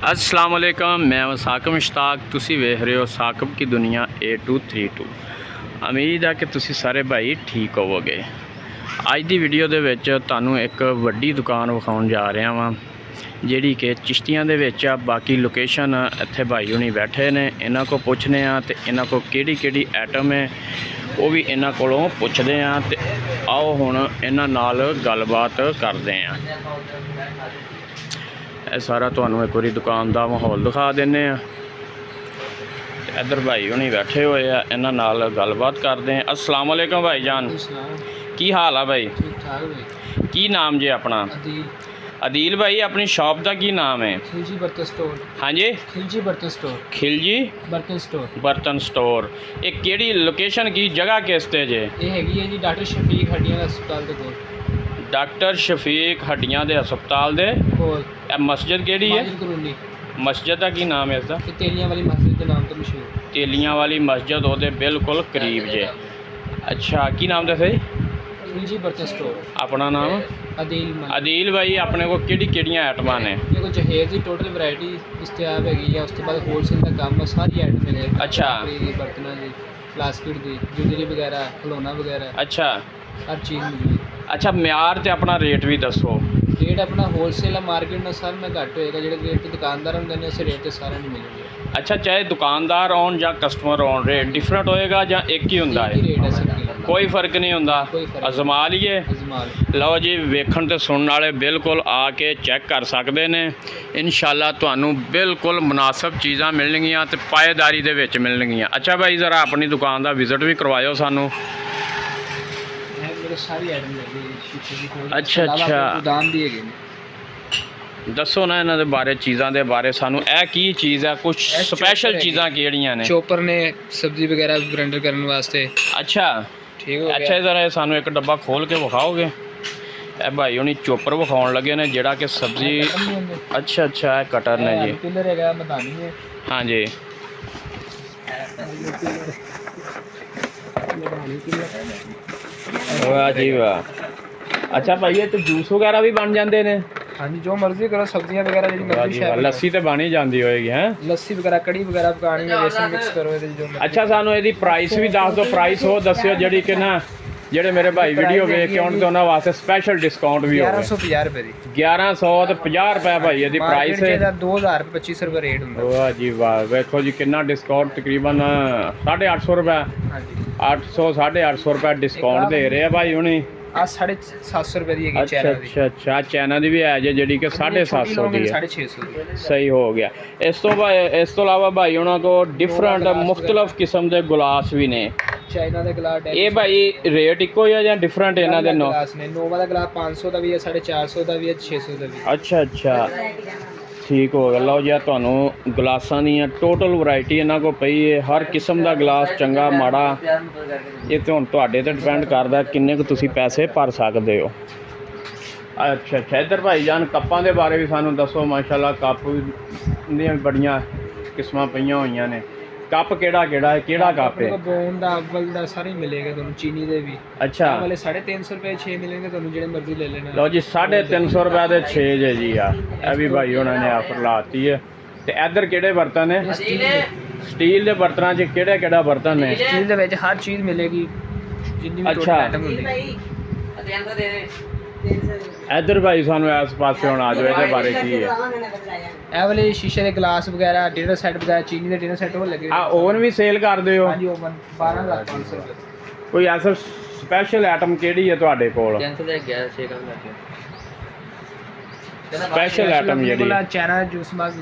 अस्सलाम वालेकुम, मैं साकिब मुश्ताक। तुसी वेख रहे हो साकिब की दुनिया A232। उम्मीद है कि तुसी सारे भाई ठीक होवोगे। ਅੱਜ ਦੀ ਵੀਡੀਓ ਦੇ ਵਿੱਚ ਤੁਹਾਨੂੰ ਇੱਕ ਵੱਡੀ ਦੁਕਾਨ ਵਿਖਾਉਣ ਜਾ ਰਿਹਾ ਵਾਂ ਜਿਹੜੀ ਕਿ ਚਿਸ਼ਤੀਆਂ ਦੇ ਵਿੱਚ ਆ। ਬਾਕੀ ਲੋਕੇਸ਼ਨ ਇੱਥੇ ਭਾਈ ਹੁਣੀ ਬੈਠੇ ਨੇ, ਇਹਨਾਂ ਕੋਲ ਪੁੱਛਦੇ ਆ ਤੇ ਇਹਨਾਂ ਕੋਲ ਕਿਹੜੀ ਕਿਹੜੀ ਆਈਟਮ ਹੈ ਉਹ ਵੀ ਇਹਨਾਂ ਕੋਲੋਂ ਪੁੱਛਦੇ ਆ। ਤੇ ਆਓ ਹੁਣ ਇਹਨਾਂ ਨਾਲ ਗੱਲਬਾਤ ਕਰਦੇ ਆ। ਇਹ ਸਾਰਾ ਤੁਹਾਨੂੰ ਇੱਕ ਵਾਰੀ ਦੁਕਾਨ ਦਾ ਮਾਹੌਲ ਦਿਖਾ ਦਿੰਦੇ ਆ। ਇੱਧਰ ਭਾਈ ਹੁਣੀ ਬੈਠੇ ਹੋਏ ਆ, ਇਹਨਾਂ ਨਾਲ ਗੱਲਬਾਤ ਕਰਦੇ ਆ। अस्सलाम वालेकुम भाई जान, की हाल है भाई? ठीक ठाक भाई। की नाम जी अपना? अदील भाई, अपनी शॉप का की नाम है? खिलजी बर्तन स्टोर। हाँ जी, खिलजी बर्तन स्टोर। खिलजी बर्तन स्टोर। बर्तन स्टोर। एक केड़ी लोकेशन की जगह किस ते जे? ये हैगी है जी डॉक्टर शफीक हड्डियां दा अस्पताल दे कोल। डॉक्टर शफीक हड्डियां दे अस्पताल दे कोल। ਇਹ मस्जिद केड़ी है? माजिद कॉलोनी। मस्जिद का की नाम है इसका? ये तेलियां वाली मस्जिद के नाम तो मशहूर। तेलियां वाली मस्जिद ਉਹਦੇ बिल्कुल करीब जे। अच्छा, की नाम दसे? खिलजी बर्तन स्टोर। अपना नाम? अदील मन। अदील भाई, अपने को केड़ी आइटमां ने? देखो जहेज की टोटल वैरायटी दस्तयाब हैगी है। उसके बाद होलसेल का काम है, सारी आइटम मिले। अच्छा। बर्तनों की, प्लास्टिक की, ज्वेलरी वगैरह, खिलौना वगैरह, अच्छा हर चीज़ मिली। अच्छा, म्यार ते अपना रेट भी दसो। रेट अपना होलसेल मार्केट में सारे में घट होएगा। जो रेट तो दुकानदार होंगे ने उस रेट तो सारे नहीं मिलेंगे। अच्छा, चाहे दुकानदार आउन या कस्टमर आउन, रेट डिफरेंट होएगा या एक ही हुंदा है? रेट है सबके, कोई फर्क नहीं हुंदा। कोई फर्क अजमा लीए। अजमाल। ਲਓ ਜੀ, ਵੇਖਣ ਤੇ ਸੁਣਨ ਵਾਲੇ ਬਿਲਕੁਲ ਆ ਕੇ ਚੈੱਕ ਕਰ ਸਕਦੇ ਨੇ। ਇਨਸ਼ਾਅੱਲਾ ਤੁਹਾਨੂੰ ਬਿਲਕੁਲ ਮੁਨਾਸਬ ਚੀਜ਼ਾਂ ਮਿਲਣਗੀਆਂ ਤੇ ਪਾਏਦਾਰੀ ਦੇ ਵਿੱਚ ਮਿਲਣਗੀਆਂ। ਅੱਛਾ ਭਾਈ, ਜ਼ਰਾ ਆਪਣੀ ਦੁਕਾਨ ਦਾ ਵਿਜ਼ਿਟ ਵੀ ਕਰਵਾਇਓ ਸਾਨੂੰ। मेरे सारी आइटम लगी शीशे की खोल। अच्छा, अच्छा। दाम दिए गए ने। ਦੱਸੋ ਨਾ ਇਹਨਾਂ ਦੇ ਬਾਰੇ, ਚੀਜ਼ਾਂ ਦੇ ਬਾਰੇ ਸਾਨੂੰ। ਇਹ ਕੀ ਚੀਜ਼ ਹੈ? ਕੁਝ ਸਪੈਸ਼ਲ ਚੀਜ਼ਾਂ ਕਿਹੜੀਆਂ ਨੇ? चॉपर ने सब्जी वगैरह ब्लेंडर करने वास्ते। ਅੱਛਾ ठीक हो ਅੱਛਾ, ਜ਼ਰਾ ਇਹ ਸਾਨੂੰ ਇੱਕ ਡੱਬਾ ਖੋਲ ਕੇ ਵਿਖਾਓਗੇ? ਇਹ ਭਾਈ ਹੁਣੀ ਚੋਪਰ ਵਿਖਾਉਣ ਲੱਗੇ ਨੇ ਜਿਹੜਾ ਕਿ ਸਬਜ਼ੀ। ਅੱਛਾ ਅੱਛਾ, ਇਹ ਕਟਰ ਨੇ ਜੀ। पिलर हैगा, मदानी है। ਹਾਂਜੀ, ਵਾਹ ਜੀ ਵਾਹ। ਅੱਛਾ ਭਾਈ, ਇਹ ਤੇ ਜੂਸ ਵਗੈਰਾ ਵੀ ਬਣ ਜਾਂਦੇ ਨੇ? हाँ जी, जो मर्जी करो, सब्जियां वगैरह जी ਵਾਹ मर्जी ਜੀ ਵਾਹ, शायद ਲੱਸੀ ਤੇ ਬਣੀ ਜਾਂਦੀ ਹੋਏਗੀ ਹੈ? लस्सी वगैरह कड़ी वगैरह पकानी है, बेसन मिक्स करो ये जो मर्जी। ਅੱਛਾ, ਸਾਨੂੰ ਇਹਦੀ ਪ੍ਰਾਈਸ ਵੀ ਦੱਸ ਦਿਓ। ਪ੍ਰਾਈਸ ਉਹ ਦੱਸਿਓ ਜਿਹੜੀ ਕਿ ਨਾ ਜਿਹੜੇ ਮੇਰੇ ਭਾਈ ਵੀਡੀਓ ਵੇਖ ਕੇ ਆਉਣ ਤੇ ਉਹਨਾਂ ਵਾਸਤੇ ਸਪੈਸ਼ਲ ਡਿਸਕਾਊਂਟ ਵੀ ਹੋਵੇ। 1150 रुपए दी। 1100 ਤੇ 50 ਰੁਪਏ ਭਾਈ ਇਹਦੀ ਪ੍ਰਾਈਸ ਹੈ। 2000 2500 रुपए रेट ਹੁੰਦਾ। ਵਾਹ ਜੀ ਵਾਹ, ਵੇਖੋ ਜੀ ਕਿੰਨਾ ਡਿਸਕਾਊਂਟ, ਤਕਰੀਬਨ 850 ਰੁਪਏ, हाँ जी। 800 850 ਰੁਪਏ ਡਿਸਕਾਊਂਟ ਦੇ ਰਹੇ ਆ ਭਾਈ ਹੁਣੀ। आ 750 रुपए दी है ਅੱਛਾ चैनल दी। ਅੱਛਾ ਅੱਛਾ, ਚਾਈਨਾ ਦੀ ਵੀ ਹੈ ਜੇ ਜਿਹੜੀ ਕਿ 750 ਦੀ ਹੈ। 650 ਦੀ। ਸਹੀ ਹੋ ਗਿਆ। ਇਸ ਤੋਂ ਇਲਾਵਾ ਭਾਈ ਉਹਨਾਂ ਕੋਲ ਡਿਫਰੈਂਟ ਮੁxtਲਫ ਕਿਸਮ ਦੇ ਗਲਾਸ ਵੀ ਨੇ। ਚਾਈਨਾ ਦੇ ਗਲਾਸ ਇਹ ਭਾਈ ਰੇਟ ਇੱਕੋ ਹੀ ਆ ਜਾਂ ਡਿਫਰੈਂਟ ਇਹਨਾਂ ਦੇ? ਨੋ ਗਲਾਸ ਨੇ। ਨੋਵਾ ਦਾ ਗਲਾਸ 500 ਦਾ ਵੀ ਹੈ, 450 ਦਾ ਵੀ ਹੈ, 600 ਦਾ ਵੀ ਹੈ। ਅੱਛਾ ਅੱਛਾ, ਠੀਕ ਹੋ ਗਿਆ। ਲਓ ਜੀ, ਤੁਹਾਨੂੰ ਗਲਾਸਾਂ ਦੀਆਂ ਟੋਟਲ ਵੈਰਾਈਟੀ ਇਹਨਾਂ ਕੋਲ ਪਈ ਹੈ। ਹਰ ਕਿਸਮ ਦਾ ਗਲਾਸ, ਚੰਗਾ ਮਾੜਾ, ਇਹ ਤੇ ਹੁਣ ਤੁਹਾਡੇ ਤੇ ਡਿਪੈਂਡ ਕਰਦਾ ਕਿੰਨੇ ਕੁ ਤੁਸੀਂ ਪੈਸੇ ਭਰ ਸਕਦੇ ਹੋ। ਅੱਛਾ ਅੱਛਾ, ਇੱਧਰ ਭਾਈ ਜਾਨ ਕੱਪਾਂ ਦੇ ਬਾਰੇ ਵੀ ਸਾਨੂੰ ਦੱਸੋ। ਮਾਸ਼ਾਅੱਲਾ, ਕੱਪ ਦੀਆਂ ਬੜੀਆਂ ਕਿਸਮਾਂ ਪਈਆਂ ਹੋਈਆਂ ਨੇ। ਕੱਪ ਕਿਹੜਾ ਹੈ? ਕਿਹੜਾ ਕੱਪ ਹੈ? ਬੋਨ ਦਾ, ਅਵਲ ਦਾ ਸਾਰੇ ਮਿਲੇਗਾ ਤੁਹਾਨੂੰ। ਚੀਨੀ ਦੇ ਵੀ। ਅੱਛਾ, ਇਹ ਵਾਲੇ 350 ਰੁਪਏ 6 ਮਿਲਣਗੇ ਤੁਹਾਨੂੰ, ਜਿਹੜੇ ਮਰਜ਼ੀ ਲੈ ਲੈਣਾ। ਲਓ ਜੀ, 350 ਰੁਪਏ ਦੇ 6 ਜੇ ਜੀ ਆ। ਇਹ ਵੀ ਭਾਈ ਉਹਨਾਂ ਨੇ ਆਫਰ ਲਾਤੀ ਹੈ। ਤੇ ਇੱਧਰ ਕਿਹੜੇ ਬਰਤਨ ਨੇ? ਸਟੀਲ ਦੇ ਬਰਤਨਾਂ 'ਚ ਕਿਹੜਾ ਬਰਤਨ ਨੇ? ਸਟੀਲ ਦੇ ਵਿੱਚ ਹਰ ਚੀਜ਼ ਮਿਲੇਗੀ, ਜਿੰਨੀ ਵੀ ਟੋਟਲ ਆਈਟਮ ਹੁੰਦੀ। ਇੱਧਰ ਭਾਈ ਸਾਨੂੰ ਇਸ ਪਾਸੇ ਹੁਣ ਆ ਜਾਓ, ਇਹਦੇ ਬਾਰੇ ਕੀ ਹੈ? ਇਹ ਵਾਲੇ ਸ਼ੀਸ਼ੇ ਦੇ ਗਲਾਸ ਵਗੈਰਾ, ਡਿਨਰ ਸੈੱਟ ਵਗੈਰਾ, ਚੀਨੀ ਦੇ ਡਿਨਰ ਸੈੱਟ ਉਹ ਲੱਗੇ। ਆ ਓਵਨ ਵੀ ਸੇਲ ਕਰਦੇ ਹੋ? ਹਾਂਜੀ, ਓਵਨ 12,500 ਰੁਪਏ। ਕੋਈ ਐਸਾ ਸਪੈਸ਼ਲ ਆਈਟਮ ਕਿਹੜੀ ਹੈ ਤੁਹਾਡੇ ਕੋਲ? ਸਪੈਸ਼ਲ ਆਈਟਮ ਜਿਹੜੀ ਚਾਈਨਾ ਜੂਸ ਮਗ।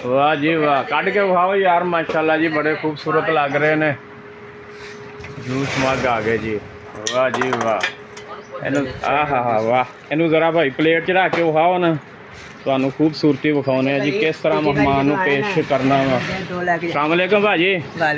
ਵਾਹ ਜੀ ਵਾਹ, ਕੱਢ ਕੇ ਵਿਖਾਓ ਯਾਰ। ਮਾਸ਼ਾਅੱਲਾ ਜੀ, ਬੜੇ ਖੂਬਸੂਰਤ ਲੱਗ ਰਹੇ ਨੇ। ਜੂਸ ਮੱਗ ਆ ਗਏ ਜੀ। ਵਾਹ ਜੀ ਵਾਹ। ਇਹਨੂੰ ਆਹਾ ਵਾਹ, ਇਹਨੂੰ ਜ਼ਰਾ ਭਾਈ ਪਲੇਟ 'ਚ ਰੱਖ ਕੇ ਵਿਖਾਓ ਨਾ। ਤੁਹਾਨੂੰ ਖੂਬਸੂਰਤੀ ਵਿਖਾਉਂਦੇ ਆ ਜੀ ਕਿਸ ਤਰ੍ਹਾਂ ਮਹਿਮਾਨ ਨੂੰ ਪੇਸ਼ ਕਰਨਾ ਵਾ। अस्सलाम वालेकुम भाजी,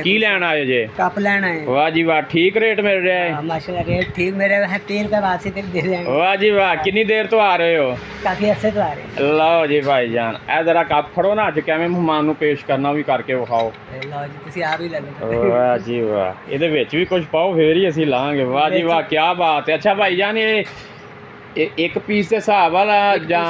की लैन आए जे? कप लेना है। वाह जी वाह, ठीक रेट मिल रहा है? माशाल्लाह रेट ठीक मेरे वहाँ 3 रुपये वासी तक दे देंगे। वाह जी वाह, कितनी देर तो आ रहे हो? काफ़ी अच्छे तो आ रहे हैं। ਲਓ ਜੀ ਭਾਈ ਜਾਨ, ਇਹ ਜ਼ਰਾ ਕੱਪ ਫੜੋ ਨਾ, ਅੱਜ ਕਿਵੇਂ ਮਹਿਮਾਨ ਨੂੰ ਪੇਸ਼ ਕਰਨਾ ਵੀ ਕਰਕੇ ਵਿਖਾਓ। लो जी तुसी आप ही ले लो। ਵਾਹ ਜੀ ਵਾਹ, ਇਹਦੇ ਵਿੱਚ ਵੀ ਕੁਝ ਪਾਓ ਫੇਰ ਹੀ ਅਸੀਂ ਲਾਂਗੇ। ਵਾਹ ਜੀ ਵਾਹ, ਕੀ ਬਾਤ ਹੈ। ਅੱਛਾ ਭਾਈ ਜਾਨ, ਇਹ ਇਹ ਇੱਕ ਪੀਸ ਦੇ ਹਿਸਾਬ ਵਾਲਾ ਜਾਂ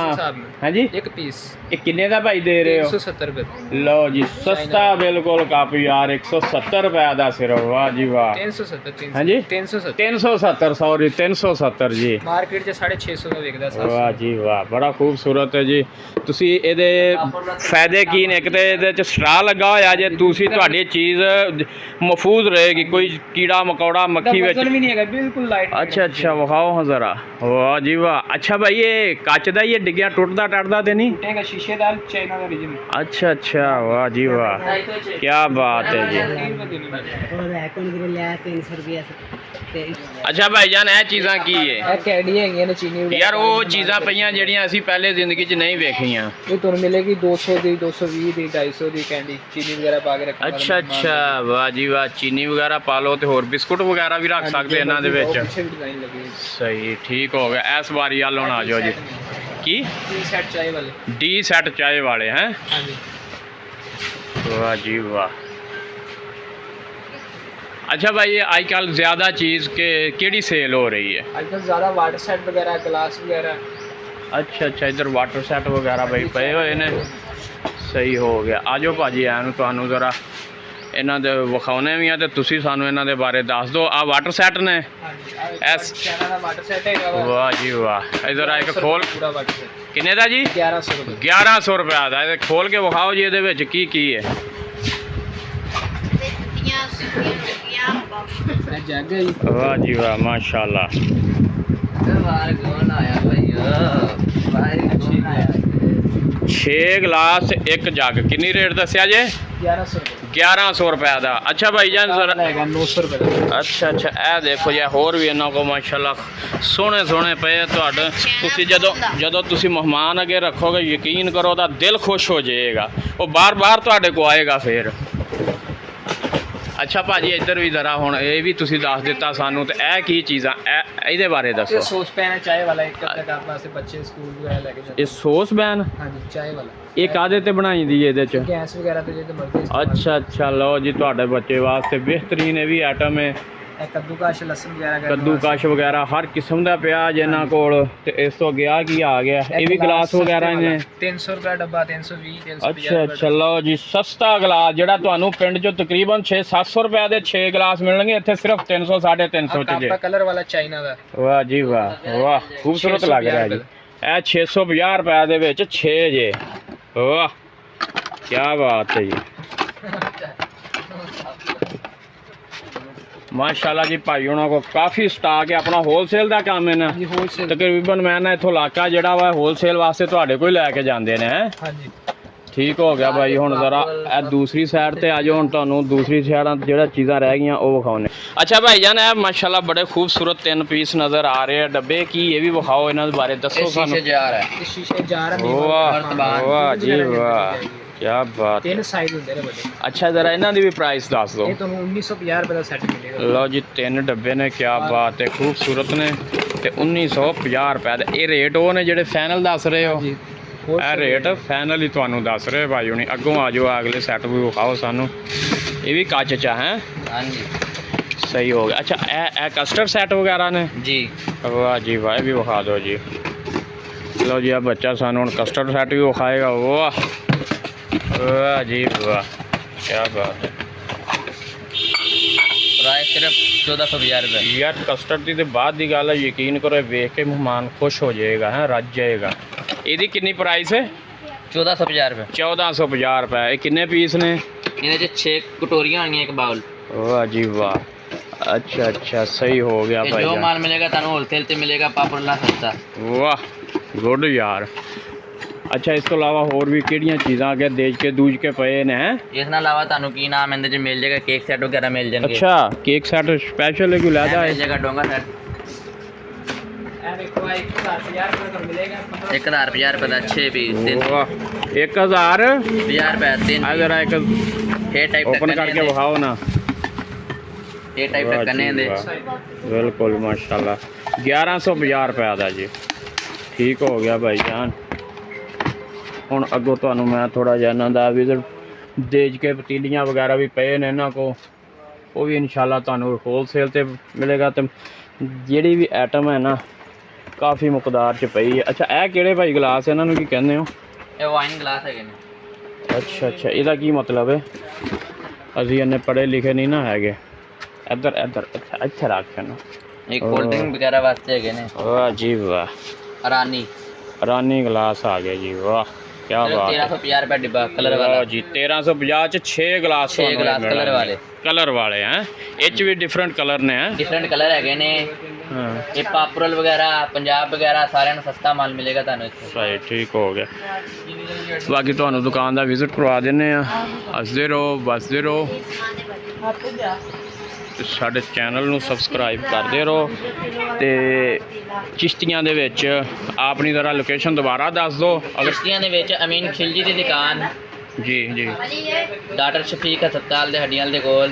ਹਾਂਜੀ ਇੱਕ ਪੀਸ ਇਹ ਕਿੰਨੇ ਦਾ ਭਾਈ ਦੇ ਰਹੇ ਹੋ 370 ਰੁਪਏ ਲਓ ਜੀ ਸਸਤਾ ਬਿਲਕੁਲ ਕੱਪ ਯਾਰ 170 ਰੁਪਏ ਦਾ ਸਿਰਫ ਵਾਹ ਜੀ ਵਾਹ 370 ਹਾਂਜੀ 370 370 ਸੌਰੀ 370 ਜੀ ਮਾਰਕੀਟ 'ਚ 650 ਦਾ ਵਿਕਦਾ ਸਰ ਵਾਹ ਜੀ ਵਾਹ ਬੜਾ ਖੂਬਸੂਰਤ ਹੈ ਜੀ ਤੁਸੀਂ ਇਹਦੇ ਫਾਇਦੇ ਕੀ ਨੇ? ਇੱਕ ਤੇ ਇਹਦੇ ਚ ਸਟਰਾ ਲੱਗਾ ਹੋਇਆ ਜੇ ਤੁਸੀਂ ਤੁਹਾਡੀ ਚੀਜ਼ ਮਹਿਫੂਜ਼ ਰਹੇਗੀ ਕੋਈ ਕੀੜਾ ਮਕੌੜਾ ਮੱਖੀ ਵਿੱਚ ਵਜ਼ਨ ਵੀ ਨਹੀਂ ਹੈਗਾ ਬਿਲਕੁਲ ਲਾਈਟ ਅੱਛਾ ਅੱਛਾ ਵਿਖਾਓ ਹਾਂ ਜ਼ਰਾ ਵਾਹ ਜੀ ਵਾਹ ਅੱਛਾ ਭਾਈ ਇਹ ਕੱਚ ਦਾ ਹੀ ਇਹ ਡਿੱਗਿਆ ਟੁੱਟਦਾ ਟੱਟਦਾ ਤੇ ਨਹੀਂ ਟੁੱਟੇਗਾ ਸ਼ੀਸ਼ੇਦਾਰ ਚਾਈਨਾ ਦਾ ਰੀਜਨ ਅੱਛਾ ਅੱਛਾ ਵਾਹ ਜੀ ਵਾਹ ਕੀ ਬਾਤ ਹੈ ਜੀ और आइकॉन ग्रिल है 300 रुपये से ਅੱਛਾ ਭਾਈ ਜਾਨ ਇਹ ਚੀਜ਼ਾਂ ਕੀ ਹੈ ਇਹ ਕੈਡੀ ਹੈਗੀਆਂ ਨੇ ਚੀਨੀ ਵਗੈਰਾ ਯਾਰ ਉਹ ਚੀਜ਼ਾਂ ਪਈਆਂ ਜਿਹੜੀਆਂ ਅਸੀਂ ਪਹਿਲੇ ਜ਼ਿੰਦਗੀ 'ਚ ਨਹੀਂ ਵੇਖੀਆਂ ਇਹ ਤੁਹਾਨੂੰ ਮਿਲੇਗੀ 200 ਦੀ 220 ਦੀ 250 ਦੀ ਕੈਂਡੀ ਚੀਨੀ ਵਗੈਰਾ ਪਾ ਕੇ ਰੱਖਣਾ ਅੱਛਾ ਅੱਛਾ ਵਾਹ ਜੀ ਵਾਹ ਚੀਨੀ ਵਗੈਰਾ ਪਾ ਲਓ ਤੇ ਹੋਰ ਬਿਸਕੁਟ ਵਗੈਰਾ ਵੀ ਰੱਖ ਸਕਦੇ ਇਹਨਾਂ ਦੇ ਵਿੱਚ ਪਿੱਛੇ ਵੀ ਡਿਜ਼ਾਈਨ ਲੱਗੇ ਸਹੀ ਠੀਕ ਹੋ ਗਿਆ ਇਸ ਵਾਰੀ ਆ ਲਾਉਣ ਆ ਜਾਓ ਜੀ ਕੀ ਟੀ ਸੈਟ ਚਾਹੇ ਵਾਲੇ ਡੀ ਸੈਟ ਚਾਏ ਵਾਲੇ ਹੈ ਹਾਂਜੀ ਵਾਹ ਜੀ ਵਾਹ अच्छा भाई ये आजकल ज़्यादा चीज़ के केड़ी सेल हो रही है आजकल ज़्यादा वाटर सेट वगैरह ग्लास वगैरह अच्छा अच्छा इधर वाटर सेट वगैरह भाई पे हुए ने सही हो गया आ जाओ भाजी ਐਨੂੰ ਤੁਹਾਨੂੰ ਜ਼ਰਾ ਇਹਨਾਂ ਦੇ ਵਿਖਾਉਣੇ ਵੀ ਆ ਤੇ ਤੁਸੀਂ ਸਾਨੂੰ ਇਹਨਾਂ ਦੇ ਬਾਰੇ ਦੱਸ ਦਿਓ ਆ ਵਾਟਰ ਸੈਟ ਨੇ एस चाइना का वाटर सेट है ਵਾਹ ਜੀ ਵਾਹ ਇਧਰ ਆ ਇੱਕ ਖੋਲ पूरा वाटर सेट ਕਿੰਨੇ ਦਾ ਜੀ 1100 रुपये 1100 ਰੁਪਏ ਦਾ ਇਹ ਖੋਲ ਕੇ ਵਿਖਾਓ ਜੀ ਇਹਦੇ ਵਿੱਚ ਕੀ ਕੀ ਹੈ जग है जी ਵਾਹ ਜੀ ਵਾਹ ਮਾਸ਼ਾਅੱਲਾ बाहर कौन आया भैया बाहर कौन आया 6 ਗਲਾਸ ਇੱਕ ਜੱਗ ਕਿੰਨੀ ਰੇਟ ਦੱਸਿਆ ਜੇ 1100 रुपये 1100 ਰੁਪਏ ਦਾ ਅੱਛਾ ਭਾਈ ਜਾਨ ਜ਼ਰਾ रहेगा 900 रुपये का ਅੱਛਾ ਅੱਛਾ ਇਹ ਦੇਖੋ ਜੀ ਹੋਰ ਵੀ ਇਹਨਾਂ ਕੋ ਮਾਸ਼ਾਅੱਲਾ ਸੋਹਣੇ ਸੋਹਣੇ ਪਏ ਆ ਤੁਹਾਡੇ ਤੁਸੀਂ ਜਦੋਂ ਤੁਸੀਂ ਮਹਿਮਾਨ ਅੱਗੇ ਰੱਖੋਗੇ ਯਕੀਨ ਕਰੋ ਤਾਂ ਦਿਲ ਖੁਸ਼ ਹੋ ਜਾਏਗਾ ਉਹ ਬਾਰ-ਬਾਰ ਤੁਹਾਡੇ ਕੋ ਆਏਗਾ ਫਿਰ ਅੱਛਾ ਭਾਜੀ ਇੱਧਰ ਵੀ ਜ਼ਰਾ ਹੁਣ ਇਹ ਵੀ ਤੁਸੀਂ ਦੱਸ ਦਿੱਤਾ ਸਾਨੂੰ ਤੇ ਇਹ ਕੀ ਚੀਜ਼ਾਂ ਇਹਦੇ ਬਾਰੇ ये ਦੱਸੋ सॉस पैन है चाय वाला एक कप तक आप वास्ते बच्चे स्कूल वगैरह लेके जाते ਇਹ ਸੌਸ ਬੈਨ हैं हाँ जी चाय वाला ਇਹ ਕਾਦੇ ਤੇ ਬਣਾਈ ਦੀ ਇਹਦੇ ਚ गैस वगैरह तो जो मर्जी ਅੱਛਾ ਅੱਛਾ ਲਓ ਜੀ ਤੁਹਾਡੇ ਬੱਚੇ ਵਾਸਤੇ ਬਿਹਤਰੀਨ ਇਹ ਵੀ ਆਈਟਮ ਹੈ कद्दूकाश लहसुन वगैरह ਕੱਦੂਕਸ਼ ਵਗੈਰਾ ਹਰ ਕਿਸਮ ਦਾ ਪਿਆਜ਼ ਇਹਨਾਂ ਕੋਲ ਤੇ ਇਸ ਤੋਂ ਗਿਆ ਕੀ ਆ ਗਿਆ ਇਹ ਵੀ ਗਲਾਸ ਵਗੈਰਾ ਨੇ 300 रुपये डब्बा 320 350 ਅੱਛਾ ਅੱਛਾ ਲਓ ਜੀ ਸਸਤਾ ਗਲਾਸ ਜਿਹੜਾ ਤੁਹਾਨੂੰ ਪਿੰਡ 'ਚੋਂ ਤਕਰੀਬਨ 6-700 ਰੁਪਏ ਦੇ 6 ਗਲਾਸ ਮਿਲਣਗੇ ਇੱਥੇ ਸਿਰਫ 300 350 ਚ ਜੇ कलर वाला चाइना का ਵਾਹ ਜੀ ਵਾਹ ਵਾਹ ਖੂਬਸੂਰਤ ਲੱਗ ਰਿਹਾ ਜੀ ਇਹ 650 ਰੁਪਏ ਦੇ ਵਿੱਚ 6 ਜੇ ਵਾਹ ਕੀ ਬਾਤ ਹੈ ਜੀ ਮਾਸ਼ਾਅੱਲਾ ਜੀ ਭਾਈ ਉਹਨਾਂ ਕੋ ਕਾਫੀ ਸਟਾਕ ਹੈ ਆਪਣਾ ਹੋਲਸੇਲ ਦਾ ਕੰਮ ਹੈ ਨਾ जी होलसेल ਤਕਰੀਬਨ ਮੈਂ ਨਾ ਇੱਥੋਂ ਇਲਾਕਾ ਜਿਹੜਾ ਵਾ ਹੋਲਸੇਲ ਵਾਸਤੇ ਤੁਹਾਡੇ ਕੋਲ ਲੈ ਕੇ ਜਾਂਦੇ ਨੇ ਹੈਂ हाँ जी ਠੀਕ ਹੋ ਗਿਆ ਭਾਈ ਹੁਣ ਜ਼ਰਾ ਇਹ ਦੂਸਰੀ ਸਾਈਡ ਤੇ ਆ ਜਾਓ ਹੁਣ ਤੁਹਾਨੂੰ ਦੂਸਰੀ ਸਾਈਡਾਂ ਜਿਹੜਾ ਚੀਜ਼ਾਂ ਰਹਿ ਗਈਆਂ ਉਹ ਵਿਖਾਉਣੇ ਅੱਛਾ ਭਾਈ ਜਾਨ ਇਹ ਮਾਸ਼ਾਅੱਲਾ ਬੜੇ ਖੂਬਸੂਰਤ 3 ਪੀਸ ਨਜ਼ਰ ਆ ਰਹੇ ਆ ਡੱਬੇ ਕੀ ਇਹ ਵੀ ਵਿਖਾਓ ਇਹਨਾਂ ਦੇ ਬਾਰੇ ਦੱਸੋ ਸਾਨੂੰ जार है ये शीशे जार है ਵਾਹ ਵਾਹ ਜੀ ਵਾਹ ਕੀ ਬਾਤ तीन साइज होंगे ने बड़े ਅੱਛਾ ਜ਼ਰਾ ਇਹਨਾਂ ਦੀ ਵੀ ਪ੍ਰਾਈਸ ਦੱਸ ਦਿਓ ये तो 1950 रुपये का सेट मिलेगा ਲਓ ਜੀ 3 ਡੱਬੇ ਨੇ ਕੀ ਬਾਤ ਹੈ ਖੂਬਸੂਰਤ ਨੇ ਤੇ 1950 ਰੁਪਏ ਦਾ ਇਹ ਰੇਟ ਉਹ ਨੇ ਜਿਹੜੇ ਫਾਈਨਲ ਦੱਸ ਰਹੇ ਹੋ जी ਇਹ ਰੇਟ ਫਾਈਨਲ ਹੀ ਤੁਹਾਨੂੰ ਦੱਸ ਰਹੇ ਭਾਈ ਹੁਣੀ ਅੱਗੋਂ ਆ ਜਾਓ ਅਗਲੇ ਸੈੱਟ ਵੀ ਵਿਖਾਓ ਸਾਨੂੰ ਇਹ ਵੀ ਕੱਚ ਚ ਹੈ हाँ जी ਸਹੀ ਹੋ ਗਿਆ ਅੱਛਾ ਇਹ ਕਸਟਰਡ ਸੈੱਟ ਵਗੈਰਾ ਨੇ जी ਵਾਹ ਜੀ ਵਾਹ ਇਹ ਵੀ ਵਿਖਾ ਦਿਓ ਜੀ ਲਓ ਜੀ ਆ ਬੱਚਾ ਸਾਨੂੰ ਹੁਣ ਕਸਟਰਡ ਸੈੱਟ ਵੀ ਵਿਖਾਏਗਾ ਵਾਹ ਵਾਹ ਜੀ ਵਾਹ ਕੀ ਬਾਤ ਹੈ प्राइस सिर्फ 1450 रुपये ਯਾਰ ਕਸਟਰਡ ਦੀ ਤੇ ਬਾਅਦ ਦੀ ਗੱਲ ਹੈ ਯਕੀਨ ਕਰੋ ਇਹ ਵੇਖ ਕੇ ਮਹਿਮਾਨ ਖੁਸ਼ ਹੋ ਜਾਏਗਾ ਹੈ ਰੱਜ ਜਾਏਗਾ ਇਹਦੀ ਕਿੰਨੀ ਪ੍ਰਾਈਸ ਹੈ 1450 रुपये 1450 ਰੁਪਏ ਇਹ ਕਿੰਨੇ ਪੀਸ ਨੇ ਇਹਦੇ ਚ 6 ਕਟੋਰੀਆਂ ਆਣੀਆਂ ਇੱਕ ਬਾਉਲ ਵਾਹ ਜੀ ਵਾਹ ਅੱਛਾ ਅੱਛਾ ਸਹੀ ਹੋ ਗਿਆ ਤੇ ਭਾਈ ਜੋ ਜਾਨ। ਮਾਲ ਮਿਲੇਗਾ ਤੁਹਾਨੂੰ ਹੋਲਸੇਲ ਤੇ ਮਿਲੇਗਾ ਪਾਪੜਲਾ ਸਸਤਾ ਵਾਹ ਗੁੱਡ ਯਾਰ ਅੱਛਾ ਇਸ ਤੋਂ ਇਲਾਵਾ ਹੋਰ ਵੀ ਕਿਹੜੀਆਂ ਚੀਜ਼ਾਂ ਅੱਗੇ ਦੇਜ ਕੇ ਦੂਜ ਕੇ ਪਏ ਨੇ ਹੈਂ? ਇਸ ਨਾਲ ਇਲਾਵਾ ਤੁਹਾਨੂੰ ਕੀ ਨਾਮ ਇਹਦੇ ਚ ਮਿਲ ਜਾਏਗਾ ਕੇਕ ਸੈੱਟ ਵਗੈਰਾ ਮਿਲ ਜਾਣਗੇ ਅੱਛਾ ਕੇਕ ਸੈਟ ਸਪੈਸ਼ਲ ਹੈ ਕੋਈ ਲੈਦਾ ਮਿਲ ਹੈ ਜਾਏਗਾ ਡੋਂਗਾ ਸੈੱਟ ये देखो 1050 रुपये का मिलेगा 1050 रुपये ਦਾ 6 ਪੀਸ 3 ਵਾਹ 1000 50 ਰੁਪਏ 3 ਆ ਜਰਾ ਇੱਕ ਇਹ ਟਾਈਪ ਓਪਨ ਕਰਕੇ ਵਿਖਾਓ ਨਾ ਇਹ ਟਾਈਪ ਵਾਹ ਟੱਕਨੇ ਜੀ ਦੇ ਵਾਹ। ਬਿਲਕੁਲ ਮਾਸ਼ਾਅੱਲਾ 1150 ਰੁਪਏ ਦਾ ਜੀ ਠੀਕ ਹੋ ਗਿਆ ਭਾਈ ਜਾਨ ਹੁਣ ਅੱਗੋਂ ਤੁਹਾਨੂੰ ਮੈਂ ਥੋੜਾ ਜਿਹਾ ਇਹਨਾਂ ਦਾ ਵੀ ਦੇਜ ਕੇ ਪਤੀਲੀਆਂ ਵਗੈਰਾ ਵੀ ਪਏ ਨੇ ਇਹਨਾਂ ਕੋ ਉਹ ਵੀ ਇਨਸ਼ਾਅੱਲਾ ਤੁਹਾਨੂੰ ਹੋਲਸੇਲ ਤੇ ਮਿਲੇਗਾ ਤੇ ਜਿਹੜੀ ਵੀ ਆਈਟਮ ਹੈ ਨਾ ਕਾਫੀ ਮੁਕਦਾਰ ਚ ਪਈ ਹੈ। ਅੱਛਾ ਇਹ ਕਿਹੜੇ ਭਾਈ ਗਲਾਸ ਇਹਨਾਂ ਨੂੰ ਕੀ ਕਹਿੰਦੇ ਹੋ? ਇਹ ਵਾਈਨ ਗਲਾਸ ਹੈਗੇ ਨੇ। ਅੱਛਾ ਅੱਛਾ, ਇਹਦਾ ਕੀ ਮਤਲਬ ਹੈ? ਅਸੀਂ ਇੰਨੇ ਪੜ੍ਹੇ ਲਿਖੇ ਨਹੀਂ ਨਾ ਹੈਗੇ। ਇੱਧਰ ਇੱਧਰ ਅੱਛਾ ਇੱਥੇ ਰੱਖ ਇਹਨੂੰ। ਇਹ ਕੋਲਡ ਡਰਿੰਕ ਵਗੈਰਾ ਵਾਸਤੇ ਹੈਗੇ ਨੇ। ਵਾਹ ਜੀ ਵਾਹ, ਰਾਨੀ ਰਾਨੀ ਗਲਾਸ ਆ ਗਏ ਜੀ, ਵਾਹ ਕੀ ਬਾਤ ਹੈ। 1350 ਰੁਪਏ ਡਿੱਬਾ ਕਲਰ ਵਾਲਾ ਵਾਹ ਜੀ 1350 ਚ 6 ਗਲਾਸ 6 ਗਲਾਸ ਕਲਰ ਵਾਲੇ। ਕਲਰ ਵਾਲੇ ਹੈ, ਇਹ ਚ ਵੀ ਡਿਫਰੈਂਟ ਕਲਰ ਨੇ ਹੈ। ਡਿਫਰੈਂਟ ਕਲਰ ਹੈਗੇ ਨੇ। ਹਾਂ ਇਹ ਪਾਪਰਲ ਵਗੈਰਾ ਪੰਜਾਬ ਵਗੈਰਾ ਸਾਰਿਆਂ ਨੂੰ ਸਸਤਾ ਮਾਲ ਮਿਲੇਗਾ ਤੁਹਾਨੂੰ ਇੱਥੇ। ਸਹੀ, ਠੀਕ ਹੋ ਗਿਆ। ਬਾਕੀ ਤੁਹਾਨੂੰ ਦੁਕਾਨ ਦਾ ਵਿਜ਼ਿਟ ਕਰਵਾ ਦਿੰਦੇ ਆ। ਹੱਸਦੇ ਰਹੋ, ਵੱਸਦੇ ਰਹੋ, ਤੇ ਸਾਡੇ ਚੈਨਲ ਨੂੰ ਸਬਸਕ੍ਰਾਈਬ ਕਰਦੇ ਰਹੋ। ਤੇ ਚਿਸ਼ਤੀਆਂ ਦੇ ਵਿੱਚ ਆਪਣੀ ਜ਼ਰਾ ਲੋਕੇਸ਼ਨ ਦੁਬਾਰਾ ਦੱਸ ਦਿਓ ਅਗਰ। ਚਿਸ਼ਤੀਆਂ ਦੇ ਵਿੱਚ ਅਮੀਨ ਖਿਲਜੀ ਦੀ ਦੁਕਾਨ ਜੀ ਜੀ, ਡਾਕਟਰ ਸ਼ਫੀਕ ਹਸਪਤਾਲ ਦੇ ਹੱਡੀਆਂ ਦੇ ਕੋਲ,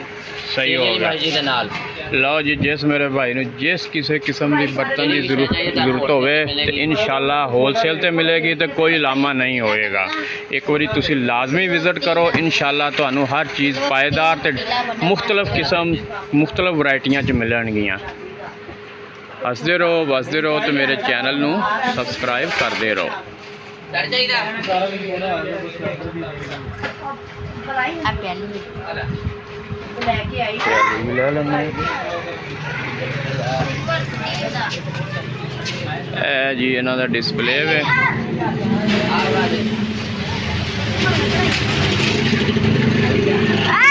ਸਹੀ ਹੋ ਗਿਆ। ਮਸਜਿਦ ਦੇ ਨਾਲ। ਲਓ ਜੀ, ਜਿਸ ਮੇਰੇ ਭਾਈ ਨੂੰ ਜਿਸ ਕਿਸੇ ਕਿਸਮ ਦੀ ਬਰਤਨ ਦੀ ਜ਼ਰੂਰਤ ਹੋਵੇ ਤੇ ਇਨਸ਼ਾਅੱਲਾ ਹੋਲਸੇਲ ਤੇ ਮਿਲੇਗੀ ਤੇ ਕੋਈ ਲਾਮਾ ਨਹੀਂ ਹੋਏਗਾ। ਇੱਕ ਵਾਰੀ ਤੁਸੀਂ ਲਾਜ਼ਮੀ ਵਿਜ਼ਿਟ ਕਰੋ, ਇਨਸ਼ਾਅੱਲਾ ਤੁਹਾਨੂੰ ਹਰ ਚੀਜ਼ ਪਾਏਦਾਰ ਤੇ ਮੁਖਤਲਿਫ ਕਿਸਮ ਮੁਖਤਲਿਫ ਵੈਰਾਈਟੀਆਂ 'ਚ ਮਿਲਣਗੀਆਂ। ਹੱਸਦੇ ਰਹੋ, ਵੱਸਦੇ ਰਹੋ ਤੇ ਮੇਰੇ ਚੈਨਲ ਨੂੰ ਸਬਸਕ੍ਰਾਈਬ ਕਰਦੇ ਰਹੋ। ਡਰ ਜਾਈਦਾ ਲੈ ਲੈਂਦੇ ਇਹ ਜੀ ਇਹਨਾਂ ਦਾ ਡਿਸਪਲੇ ਵੇ। Ah!